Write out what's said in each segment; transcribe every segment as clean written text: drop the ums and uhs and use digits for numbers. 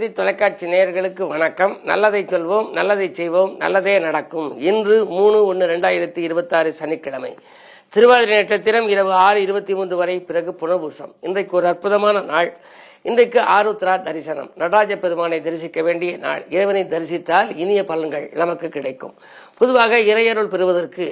தந்தி தொலைக்காட்சி நேயர்களுக்கு வணக்கம். நல்லதை சொல்வோம், நல்லதை செய்வோம், நல்லதே நடக்கும். இன்று 3/1/2026 சனிக்கிழமை. திருவாதிரை நட்சத்திரம் இரவு 6:23 வரை, பிறகு புனர்பூசம். இன்றைக்கு ஒரு அற்புதமான நாள். இன்றைக்கு ஆருத்ரா தரிசனம். நடராஜ பெருமானை தரிசிக்க வேண்டிய நாள். இறைவனை தரிசித்தால் இனிய பலன்கள் நமக்கு கிடைக்கும். பொதுவாக இறையருள் பெறுவதற்கு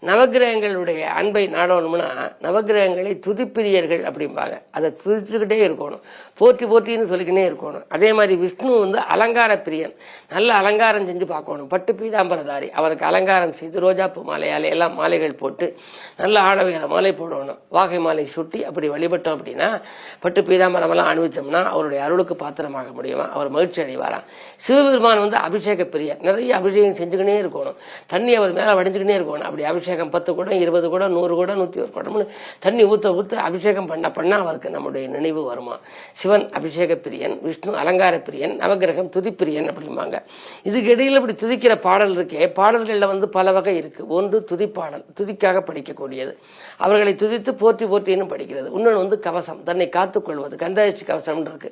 நவகிரகங்களுடைய அன்பை நாடணும்னா நவகிரகங்களை துதிப்பிரியர்கள் அப்படிம்பாங்க. அதை துதிச்சுக்கிட்டே இருக்கணும், போற்றி போற்றின்னு சொல்லிக்கிட்டே இருக்கணும். அதே மாதிரி விஷ்ணு அலங்கார பிரியன். நல்ல அலங்காரம் செஞ்சு பார்க்கணும். பட்டு பீதாம்பரதாரி. அவருக்கு அலங்காரம் செய்து ரோஜாப்பூ மாலையால் எல்லாம் மாலைகள் போட்டு நல்ல ஆழவையான மாலை போடணும். வாகை மாலை சுட்டி அப்படி வழிபட்டோம் அப்படின்னா பட்டு பீதாம்பரம் எல்லாம் அனுபவிச்சோம்னா அவருடைய அருளுக்கு பாத்திரமாக முடியுமா, அவர் மகிழ்ச்சி அடைவாராம். சிவபெருமான் அபிஷேக பிரியர். நிறைய அபிஷேகம் செஞ்சுக்கினே இருக்கணும். தண்ணி அவர் மேலே வடிஞ்சுக்கினே இருக்கணும். அப்படி அபிஷேகம் 10 குடம் 20 குடம் 100 குடம் 101 குடம்னு தண்ணி ஊற்ற அபிஷேகம் பண்ண அவருக்கு நம்முடைய நினைவு வருமா. சிவன் அபிஷேக பிரியன், விஷ்ணு அலங்கார பிரியன், நவகிரகம் துதிப்பிரியன் அப்படிம்பாங்க. இதுக்கு இடையில் இப்படி துதிக்கிற பாடல் இருக்கே, பாடல்களில் பல வகை இருக்கு. ஒன்று துதிப்பாடல், துதிக்காக படிக்கக்கூடியது. அவர்களை துதித்து போற்றி போற்றின்னு படிக்கிறது. இன்னொன்று கவசம், தன்னை காத்துக்கொள்வது. கந்தாயட்சி கவசம் இருக்கு.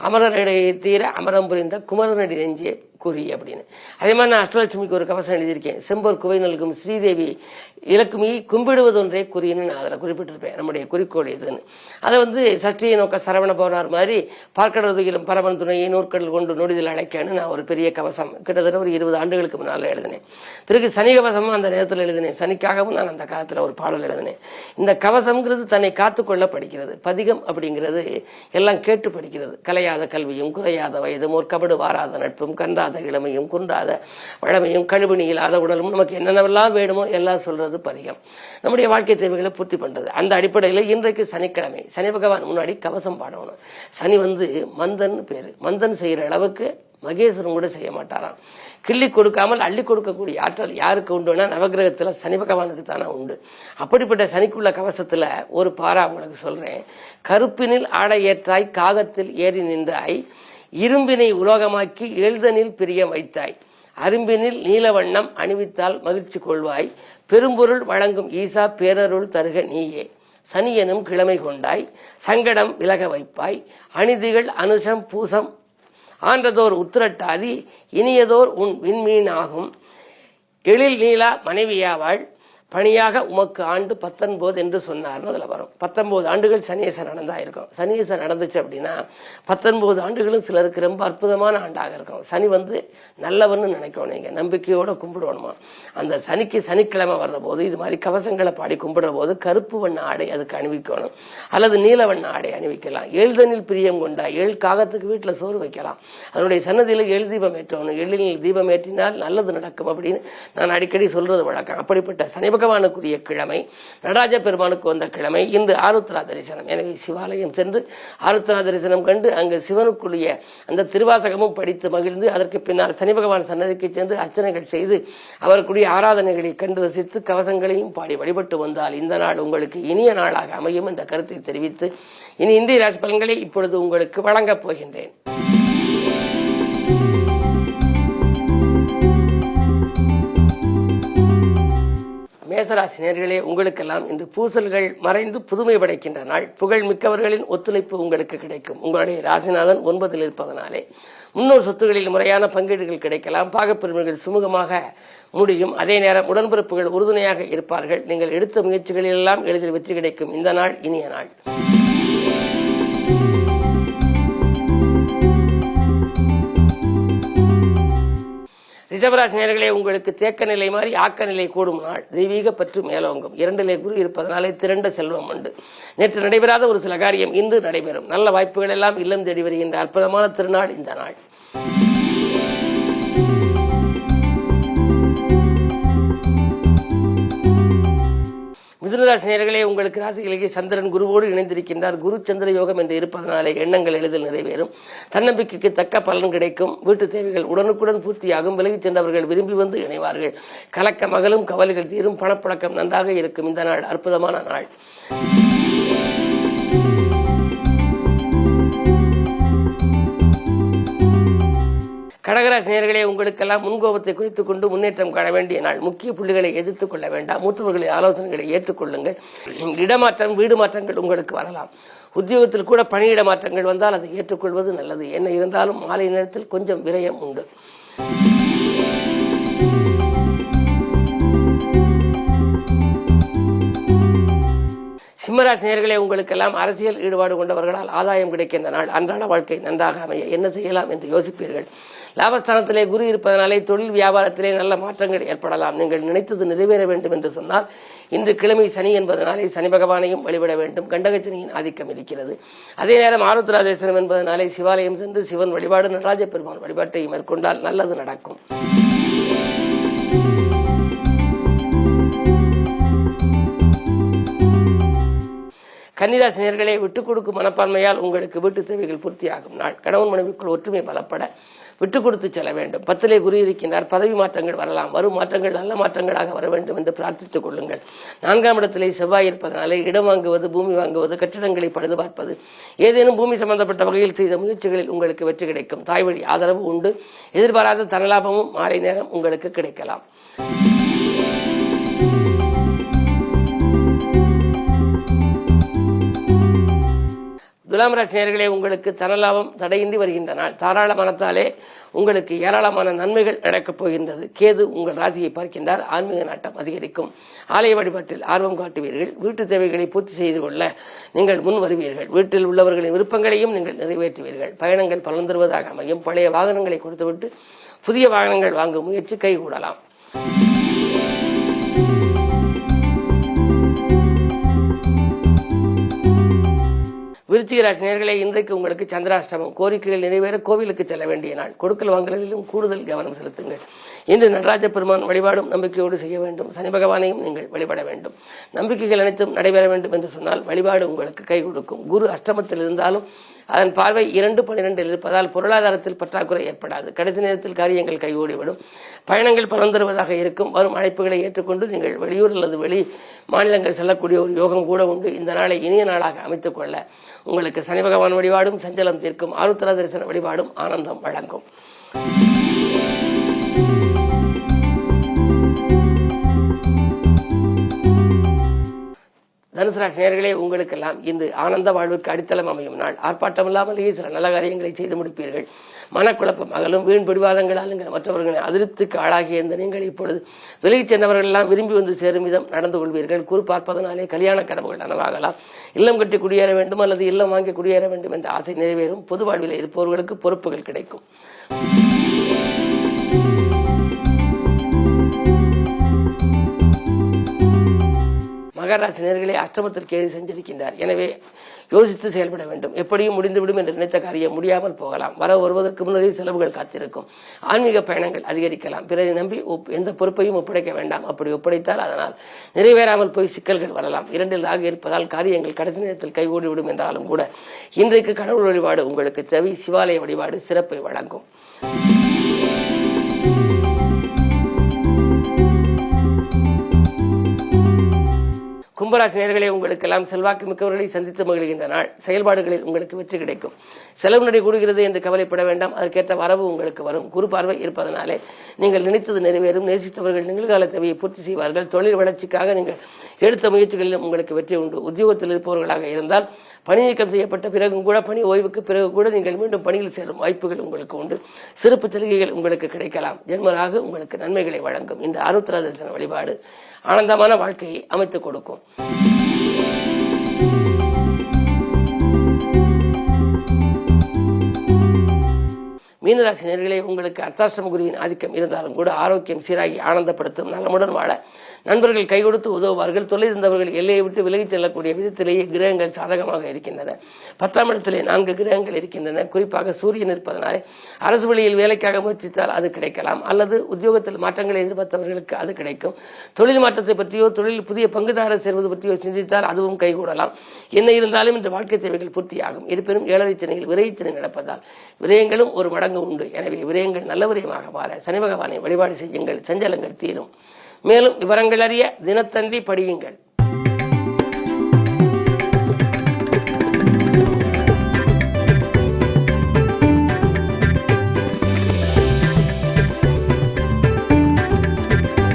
அமரரை தீர அமரம் புரிந்த குமரனடி நெஞ்சே குறி அப்படின்னு. அதே மாதிரி நான் அஷ்டலட்சுமிக்கு ஒரு கவசம் எழுதியிருக்கேன். செம்பொர் குவை நல்கும் ஸ்ரீதேவி இலக்குமியை கும்பிடுவது ஒன்றே குறின்னு நான் அதில் குறிப்பிட்டிருப்பேன். நம்முடைய குறிக்கோள் இதுன்னு. அதை சஷ்டியை நோக்க சரவண பவனார் மாதிரி பார்க்கடதுகிலும் பரவன் துணையை நூற்கடல் கொண்டு நொடிதில் அழைக்கன்னு நான் ஒரு பெரிய கவசம் கிட்டத்தட்ட ஒரு 20 ஆண்டுகளுக்கு முன்னால் எழுதினேன். பிறகு சனி கவசமும் அந்த நேரத்தில் எழுதினேன். சனிக்காகவும் நான் அந்த காலத்தில் ஒரு பாடல் எழுதினேன். இந்த கவசம்ங்கிறது தன்னை காத்துக்கொள்ள படிக்கிறது. பதிகம் அப்படிங்கிறது எல்லாம் கேட்டு படிக்கிறது. கலையாத கல்வியும் குறையாத வயதும் ஒரு கபடு வாராத நட்பும் கன்றாத இளமையும் குன்றாத வளமையும் கழுவினி இல்லாத உடலும் நமக்கு என்னென்னவெல்லாம் வேணுமோ எல்லாம் சொல்றது பதிகம். நம்முடைய வாழ்க்கை தேவைகளை பூர்த்தி பண்றது. அந்த அடிப்படையில் இன்றைக்கு சனிக்கிழமை. சனி பகவான் முன்னாடி கவசம் பாடணும். சனி மந்தன் பேரு. மந்தன் செய்யற அளவுக்கு மகேஸ்வரன் கூட செய்ய மாட்டாராம். கிள்ளி கொடுக்காமல் அள்ளி கொடுக்கக்கூடிய ஆற்றல் யாருக்கு உண்டுன்னா நவகிரகத்துல சனி பகவானுக்கு தானே உண்டு. அப்படிப்பட்ட சனிக்குள்ள கவசத்துல ஒரு பாரா உங்களுக்கு சொல்றேன். கருப்பினில் ஆடை ஏற்றாய், காகத்தில் ஏறி நின்றாய், இரும்பினை உலோகமாக்கி எழுதனில் பிரியம் வைத்தாய், அரும்பினில் நீலவண்ணம் அணிவித்தால் மகிழ்ச்சி கொள்வாய், பெரும்பொருள் வழங்கும் ஈசா பேரருள் தருக நீயே, சனி எனும் கிழமை கொண்டாய், சங்கடம் விலக வைப்பாய், அணிதிகள் அனுஷம் பூசம் ஆன்றதோர் உத்திரட்டாதி, இனியதோர் உன் விண்மீன் ஆகும், எழில் நீலா மனைவியாவாள், பணியாக உமக்கு ஆண்டு 19 என்று சொன்னார்னு அதில் வரும். 19 ஆண்டுகள் சனீசன் நடந்தா இருக்கும். சனீசன் நடந்துச்சு அப்படின்னா 19 ஆண்டுகளும் சிலருக்கு ரொம்ப அற்புதமான ஆண்டாக இருக்கும். சனி நல்லவன்னு நினைக்கணும். நீங்க நம்பிக்கையோட கும்பிடணுமா. அந்த சனிக்கு சனிக்கிழமை வர்ற போது இது மாதிரி கவசங்களை பாடி கும்பிடுற போது கருப்பு வண்ண ஆடை அதுக்கு அணிவிக்கணும், அல்லது நீல வண்ண ஆடை அணிவிக்கலாம். எழுதனில் பிரியம் கொண்டா காகத்துக்கு வீட்டில் சோறு வைக்கலாம். அதனுடைய சன்னதியில் எழு தீபம் ஏற்றணும். எழில் தீபம் ஏற்றினால் நல்லது நடக்கும் அப்படின்னு நான் அடிக்கடி சொல்றது வழக்கம். அப்படிப்பட்ட சனி பகவானுக்குரிய கிழமை, நடராஜ பெருமானுக்கு வந்த கிழமை. இன்று ஆருத்ரா தரிசனம். எனவே சிவாலயம் சென்று ஆருத்ரா தரிசனம் கண்டு அங்கு சிவனுக்குரிய அந்த திருவாசகமும் படித்து மகிழ்ந்து அதற்கு பின்னால் சனி பகவான் சன்னதிக்கு சென்று அர்ச்சனைகள் செய்து அவருக்குரிய ஆராதனைகளை கண்டு ரசித்து கவசங்களையும் பாடி வழிபட்டு வந்தால் இந்த நாள் உங்களுக்கு இனிய நாளாக அமையும் என்ற கருத்தை தெரிவித்து இனி இந்திய ராசி பலன்களை இப்பொழுது உங்களுக்கு வழங்கப் போகின்றேன். மேசராசி நேயர்களே, உங்களுக்கெல்லாம் இன்று பூசல்கள் மறைந்து புதுமை படைக்கின்ற நாள். புகழ் மிக்கவர்களின் ஒத்துழைப்பு உங்களுக்கு கிடைக்கும். உங்களுடைய ராசிநாதன் 9ல் இருப்பதனாலே முன்னோர் சொத்துகளில் முறையான பங்கீடுகள் கிடைக்கலாம். பாகப்பிரிவுகள் சுமூகமாக முடியும். அதே நேரம் உடன்பிறப்புகள் உறுதுணையாக இருப்பார்கள். நீங்கள் எடுத்த முயற்சிகளில் எல்லாம் எளிதில் வெற்றி கிடைக்கும். இந்த நாள் இனிய நாள். ரிஷபராசி நேயர்களே, உங்களுக்கு தேக்க நிலை மாறி ஆக்க நிலை கூடும் நாள். தெய்வீக பற்று மேலோங்கும். 2லே குரு இருப்பதனாலே திரண்ட செல்வம் உண்டு. நேற்று நடைபெறாத ஒரு சில காரியம் இன்று நடைபெறும். நல்ல வாய்ப்புகள் எல்லாம் இல்லம் தேடி வருகின்ற அற்புதமான திருநாள் இந்த நாள். மிதுனராசி நேயர்களே, உங்களுக்கு ராசிகளுக்கு சந்திரன் குருவோடு இணைந்திருக்கின்றார். குரு சந்திர யோகம் என்று இருப்பதனாலே எண்ணங்கள் எளிதில் நிறைவேறும். தன்னம்பிக்கைக்கு தக்க பலன் கிடைக்கும். வீட்டு தேவைகள் உடனுக்குடன் பூர்த்தியாகும். விலகிச் சென்றவர்கள் விரும்பி வந்து இணைவார்கள். கலக்க மகளும் கவலைகள் தீரும். பணப்பழக்கம் நன்றாக இருக்கும். இந்த நாள் அற்புதமான நாள். கடகராசி நேயர்களே, உங்களுக்கெல்லாம் முன்கோபத்தை குறித்துக் கொண்டு முன்னேற்றம் காண வேண்டிய நாள். முக்கிய புள்ளிகளை எதிர்த்துக் கொள்ள வேண்டாம். மூத்தவர்களின் ஆலோசனைகளை ஏற்றுக்கொள்ளுங்கள். இடமாற்றம், வீடு மாற்றங்கள் உங்களுக்கு வரலாம். உத்தியோகத்தில் கூட பணியிட மாற்றங்கள் வந்தால் அதை ஏற்றுக்கொள்வது நல்லது. என்ன இருந்தாலும் மாலை நேரத்தில் கொஞ்சம் விரயம் உண்டு. சிம்மராசி நேயர்களே, உங்களுக்கெல்லாம் அரசியல் ஈடுபாடு கொண்டவர்களால் ஆதாயம் கிடைக்கின்ற நாள். அன்றாட வாழ்க்கை நன்றாக அமைய என்ன செய்யலாம் என்று யோசிப்பீர்கள். லாபஸ்தானத்திலே குரு இருப்பதனாலே தொழில் வியாபாரத்திலே நல்ல மாற்றங்கள் ஏற்படலாம். நீங்கள் நினைத்தது நிறைவேற வேண்டும் என்று சொன்னால் இன்று கிழமை சனி என்பதனாலே சனி பகவானையும் வழிபட வேண்டும். கண்டகச்சனியின் ஆதிக்கம் இருக்கிறது. அதே நேரம் ஆருத்ரா தரிசனம் என்பதனாலே சிவாலயம் சென்று சிவன் வழிபாடு, நடராஜ பெருமான் வழிபாட்டை மேற்கொண்டால் நல்லது நடக்கும். கன்னிராசி நேயர்களே, விட்டுக் கொடுக்கும் மனப்பான்மையால் உங்களுக்கு வீட்டு தேவைகள் பூர்த்தியாகும் நாள். கணவன் மனைவிக்குள் ஒற்றுமை பலப்பட விட்டுக் கொடுத்து செல்ல வேண்டும். 10லே குரு இருக்கின்றார். பதவி மாற்றங்கள் வரலாம். வரும் மாற்றங்கள் நல்ல மாற்றங்களாக வர வேண்டும் என்று பிரார்த்தித்துக் கொள்ளுங்கள். 4ஆம் இடத்திலே செவ்வாய் இருப்பதனாலே இடம் வாங்குவது, பூமி வாங்குவது, கட்டிடங்களை பழுது பார்ப்பது, ஏதேனும் பூமி சம்பந்தப்பட்ட வகையில் செய்த முயற்சிகளில் உங்களுக்கு வெற்றி கிடைக்கும். தாய் வழி ஆதரவு உண்டு. எதிர்பாராத தனலாபமும் மாலை நேரம் உங்களுக்கு கிடைக்கலாம். துலாம் ராசி நேயர்களே, உங்களுக்கு தனலாபம் தடையின்றி வருகின்ற நாள். தாராள மனத்தாலே உங்களுக்கு ஏராளமான நன்மைகள் நடக்கப் போகின்றது. கேது உங்கள் ராசியை பார்க்கின்றார். ஆன்மீக நாட்டம் அதிகரிக்கும். ஆலய வழிபாட்டில் ஆர்வம் காட்டுவீர்கள். வீட்டு தேவைகளை பூர்த்தி செய்து கொள்ள நீங்கள் முன் வருவீர்கள். வீட்டில் உள்ளவர்களின் விருப்பங்களையும் நீங்கள் நிறைவேற்றுவீர்கள். பயணங்கள் பலன் தருவதாக அமையும். பழைய வாகனங்களை கொடுத்துவிட்டு புதிய வாகனங்கள் வாங்கும் முயற்சி கைகூடலாம். விருச்சிக ராசி நேயர்களே, இன்றைக்கு உங்களுக்கு சந்திராஷ்டமம். கோரிக்கைகள் நிறைவேற கோவிலுக்கு செல்ல வேண்டிய நாள். கொடுக்கல் வாங்கலிலும் கூடுதல் கவனம் செலுத்துங்கள். இன்று நடராஜ பெருமான் வழிபாடும் நம்பிக்கையோடு செய்ய வேண்டும். சனி பகவானையும் நீங்கள் வழிபட வேண்டும். நம்பிக்கைகள் அனைத்தும் நடைபெற வேண்டும் என்று சொன்னால் வழிபாடு உங்களுக்கு கை கொடுக்கும். குரு அஷ்டமத்தில் இருந்தாலும் அதன் பார்வை 2-12 இருப்பதால் பொருளாதாரத்தில் பற்றாக்குறை ஏற்படாது. கடைசி நேரத்தில் காரியங்கள் கைகூடிவிடும். பயணங்கள் பலன் தருவதாக இருக்கும். வரும் அழைப்புகளை ஏற்றுக்கொண்டு நீங்கள் வெளியூர் அல்லது வெளி மாநிலங்கள் செல்லக்கூடிய ஒரு யோகம் கூட உண்டு. இந்த நாளை இனிய நாளாக அமைத்துக் கொள்ள உங்களுக்கு சனி பகவான் வழிபாடும் சஞ்சலம் தீர்க்கும். ஆருத்ரா தரிசன வழிபாடும் ஆனந்தம் வழங்கும். தனுசு ராசி நேயர்களே, உங்களுக்கெல்லாம் இன்று ஆனந்த வாழ்விற்கு அடித்தளம் அமையும் நாள். ஆர்ப்பாட்டம் இல்லாமலேயே சில நல்ல காரியங்களை செய்து முடிப்பீர்கள். மனக்குழப்பம் அகலும். வீண் பிடிவாதங்களால் மற்றவர்களை அதிருப்திக்கு ஆளாகிய இந்த நீங்கள் இப்பொழுது விலகிச் சென்றவர்கள் எல்லாம் விரும்பி வந்து சேரும் விதம் நடந்து கொள்வீர்கள். குறு பார்ப்பதனாலே கல்யாண கனவுகள் நனவாகலாம். இல்லம் கட்டி குடியேற வேண்டும் அல்லது இல்லம் வாங்கி குடியேற வேண்டும் என்ற ஆசை நிறைவேறும். பொது வாழ்வில் இருப்பவர்களுக்கு பொறுப்புகள் கிடைக்கும். மகராசி நேயர்களே, அஷ்டமத்தில் கேது செஞ்சிருக்கின்றார். எனவே யோசித்து செயல்பட வேண்டும். எப்படியும் முடிந்துவிடும் என்று நினைத்த காரியம் முடியாமல் போகலாம். வருவதற்கு முன்னரே செலவுகள் காத்திருக்கும். ஆன்மீக பயணங்கள் அதிகரிக்கலாம். பிறரை நம்பி எந்த பொறுப்பையும் ஒப்படைக்க வேண்டாம். அப்படி ஒப்படைத்தால் அதனால் நிறைவேறாமல் போய் சிக்கல்கள் வரலாம். 2இல் ராகு இருப்பதால் காரியங்கள் கடைசி நேரத்தில் கைகூடிவிடும் என்றாலும் கூட இன்றைக்கு கடவுள் வழிபாடு உங்களுக்கு தேவை. சிவாலய வழிபாடு சிறப்பை வழங்கும். கும்பராசி நேயர்களே, உங்களுக்கெல்லாம் செல்வாக்கு மிக்கவர்களை சந்தித்து மகிழ்கின்ற நாள். செயல்பாடுகளில் உங்களுக்கு வெற்றி கிடைக்கும். செலவு நடை கூடுகிறது என்று கவலைப்பட வேண்டாம். அதற்கேற்ற வரவு உங்களுக்கு வரும். குரு பார்வை இருப்பதனாலே நீங்கள் நினைத்தது நிறைவேறும். நேசித்தவர்கள் நிகழ்கால தேவையை பூர்த்தி செய்வார்கள். தொழில் வளர்ச்சிக்காக நீங்கள் எடுத்த முயற்சிகளிலும் உங்களுக்கு வெற்றி உண்டு. உத்தியோகத்தில் இருப்பவர்களாக இருந்தால் பணி நீக்கம் செய்யப்பட்ட பிறகும் கூட, பணி ஓய்வுக்கு பிறகு கூட நீங்கள் மீண்டும் பணியில் சேரும் வாய்ப்புகள் உங்களுக்கு உண்டு. சிறப்பு சலுகைகள் உங்களுக்கு கிடைக்கலாம். ஜென்மராக உங்களுக்கு நன்மைகளை வழங்கும். இந்த ஆருத்ரா தரிசன வழிபாடு ஆனந்தமான வாழ்க்கையை அமைத்துக் கொடுக்கும். மீனராசி நேயர்களே, உங்களுக்கு அர்த்தாஷ்டம குருவின் ஆதிக்கம் இருந்தாலும் கூட ஆரோக்கியம் சீராகி ஆனந்தப்படுத்தும். நலமுடன் வாழ நண்பர்கள் கை கொடுத்து உதவுவார்கள். தொழில் இருந்தவர்கள் எல்லையை விட்டு விலகிச் செல்லக்கூடிய விதத்திலேயே கிரகங்கள் சாதகமாக இருக்கின்றன. 10ஆம் இடத்திலே 4 கிரகங்கள் இருக்கின்றன. குறிப்பாக சூரியன் இருப்பதனாலே அரசு வழியில் வேலைக்காக முயற்சித்தால் அது கிடைக்கலாம். அல்லது உத்தியோகத்தில் மாற்றங்களை எதிர்பார்த்தவர்களுக்கு அது கிடைக்கும். தொழில் மாற்றத்தை பற்றியோ தொழில் புதிய பங்குதாரர் சேர்வது பற்றியோ சிந்தித்தால் அதுவும் கைகூடலாம். என்ன இருந்தாலும் இந்த வாழ்க்கை தேவைகள் பூர்த்தியாகும். இருப்பினும் 7 சனியில் விரைச்சனை நடப்பதால் விரயங்களும் ஒரு மடங்கு உண்டு. எனவே விரயங்கள் நல்ல விரயமாக மாற சனி பகவானை வழிபாடு செய்யுங்கள். சஞ்சலங்கள் தீரும். மேலும் விவரங்கள் அறிய தினத்தந்தி படியுங்கள்.